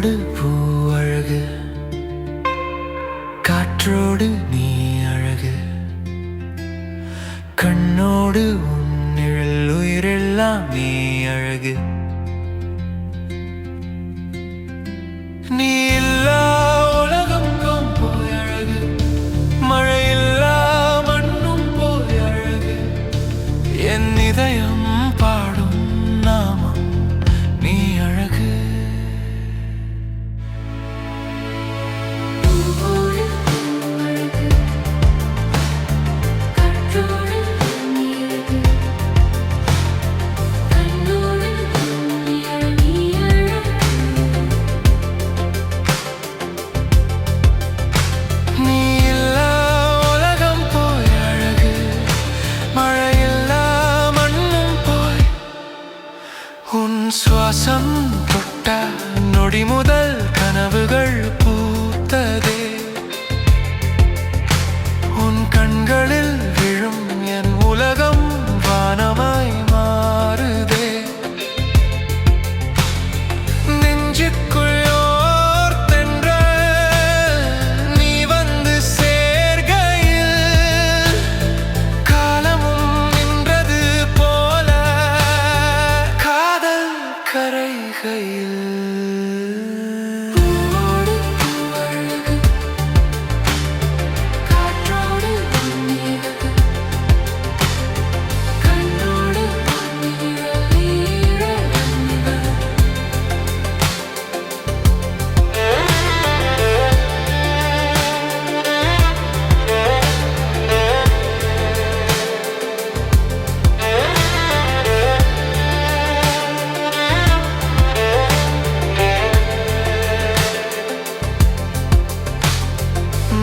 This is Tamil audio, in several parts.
பூவோடு பூ அழகு, காற்றோடு நீ அழகு, கண்ணோடு உன் நிழல், உயிரெல்லாம் நீ அழகு. நீ இல்லா உலகம் போய் அழகு, மழையில்லா மண்ணும் போய் அழகு, என் இதயம் பாடும் நாமம் நீ அழகு. சுவாசம் தொட்ட நொடி முதல் கனவுகள் பூத்ததே, உன் கண்களில் விழும் என் உலகம் வானமாய் மாறுதே. நெஞ்சுக்குள்ளோர் தென்றல் நீ வந்து சேர்கையில், காலமும் நின்றது போல காதல் கரைகையில்.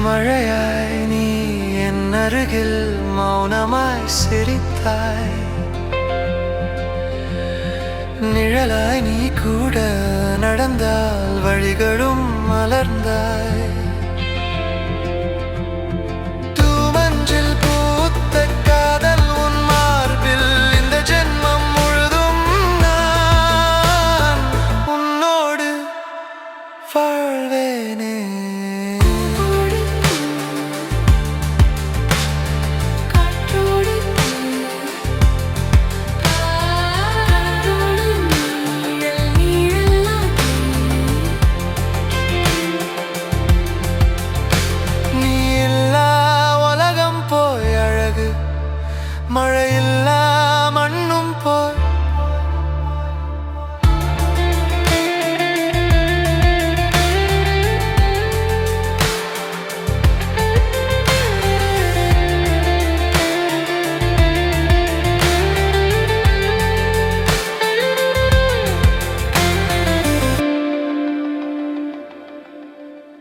மழையாய் நீ என் அருகில் மௌனமாய் சிரித்தாய், நிழலாய் நீ கூட நடந்தால் வழிகளும் மலர்ந்தாய்.